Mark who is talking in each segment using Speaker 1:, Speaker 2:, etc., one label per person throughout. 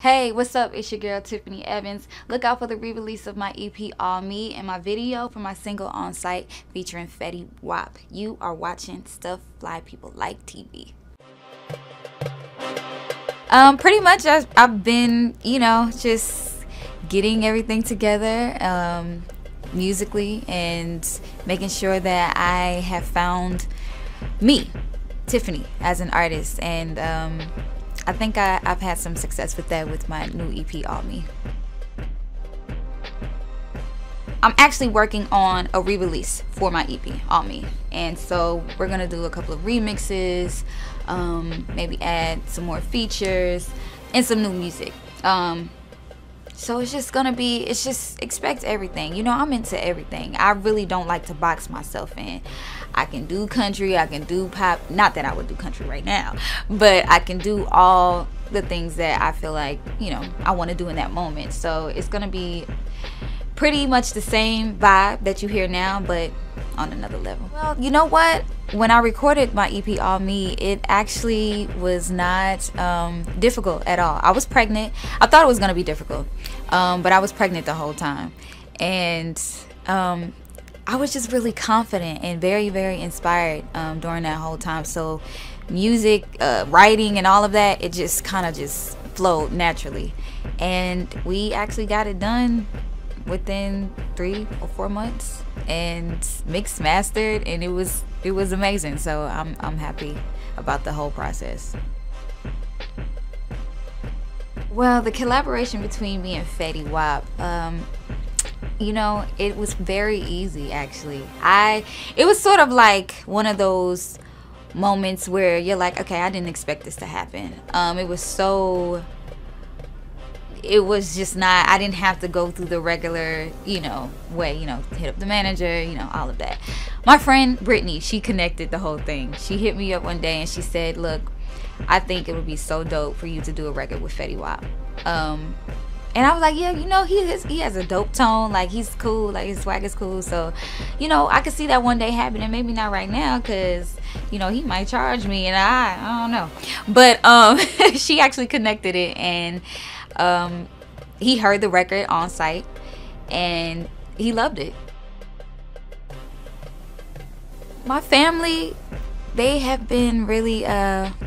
Speaker 1: Hey, what's up? It's your girl Tiffany Evans. Look out for the re-release of my EP All Me and my video for my single On Sight featuring Fetty Wap. You are watching Stuff Fly People Like TV. Pretty much I've been, just getting everything together musically and making sure that I have found me, Tiffany, as an artist, and I think I've had some success with that with my new EP, All Me. I'm actually working on a re-release for my EP, All Me. And so we're gonna do a couple of remixes, maybe add some more features and some new music. So it's just expect everything. I'm into everything. I really don't like to box myself in. I can do country, I can do pop. Not that I would do country right now, but I can do all the things that I feel like, I want to do in that moment. So it's going to be pretty much the same vibe that you hear now, but on another level. Well, you know what? When I recorded my EP All Me, it actually was not difficult at all. I was pregnant. I thought it was going to be difficult, but I was pregnant the whole time. And I was just really confident and very, very inspired during that whole time. So music, writing and all of that, it just kind of just flowed naturally. And we actually got it done within 3 or 4 months and mixed, mastered, and it was amazing. So I'm happy about the whole process. Well, the collaboration between me and Fetty Wap, it was very easy, actually. It was sort of like one of those moments where you're like, okay, I didn't expect this to happen. It was just not, I didn't have to go through the regular, way, hit up the manager, all of that. My friend Brittany, she connected the whole thing. She hit me up one day and she said, look, I think it would be so dope for you to do a record with Fetty Wap. And I was like, yeah, he has a dope tone. Like, he's cool. Like, his swag is cool. So, I could see that one day happening. Maybe not right now because, he might charge me. And I don't know. But she actually connected it. And he heard the record on site. And he loved it. My family, they have been really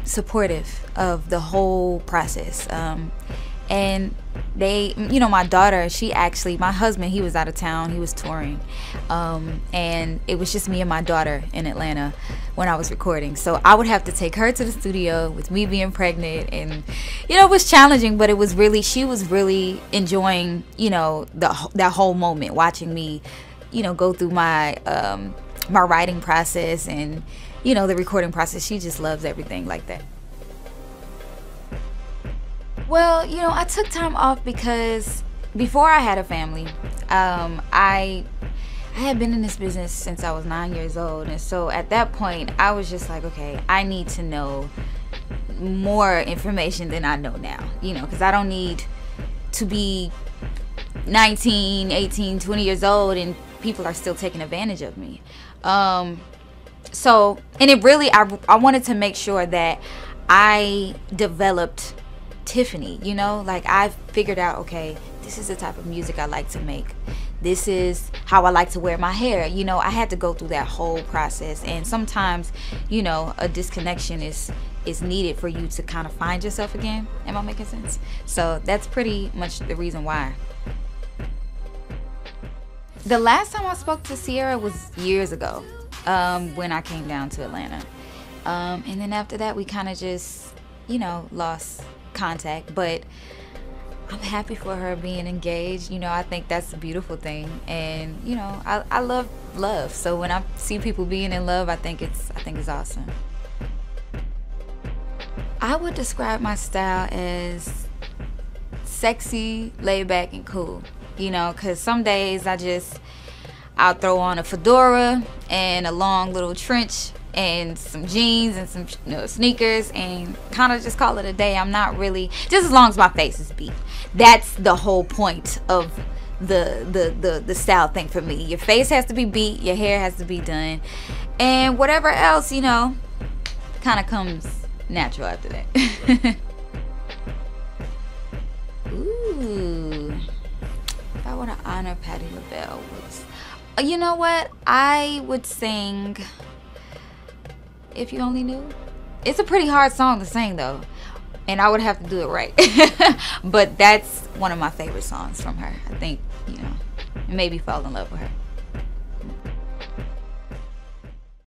Speaker 1: supportive of the whole process. And they, my daughter, my husband, he was out of town, he was touring, and it was just me and my daughter in Atlanta when I was recording. So I would have to take her to the studio with me being pregnant, and it was challenging, but she was really enjoying, that whole moment, watching me, go through my my writing process and the recording process. She just loves everything like that. Well, I took time off because before I had a family, I had been in this business since I was 9 years old. And so at that point, I was just like, okay, I need to know more information than I know now, because I don't need to be 19, 18, 20 years old and people are still taking advantage of me. So, and it really, I wanted to make sure that I developed Tiffany, like I figured out, okay, this is the type of music I like to make. This is how I like to wear my hair. I had to go through that whole process, and sometimes, a disconnection is needed for you to kind of find yourself again. Am I making sense? So that's pretty much the reason why. The last time I spoke to Ciara was years ago, when I came down to Atlanta. And then after that, we kind of just, lost contact, but I'm happy for her being engaged. I think that's a beautiful thing, and I love love. So when I see people being in love, I think it's awesome. I would describe my style as sexy, laid back, and cool. Because some days I'll throw on a fedora and a long little trench and some jeans and some sneakers and kind of just call it a day. I'm not really, just as long as my face is beat. That's the whole point of the style thing for me. Your face has to be beat, your hair has to be done, and whatever else, kind of comes natural after that. honor Patti LaBelle was, you know what? I would sing If You Only Knew. It's a pretty hard song to sing though, and I would have to do it right. But that's one of my favorite songs from her. I think, you know, maybe fall in love with her.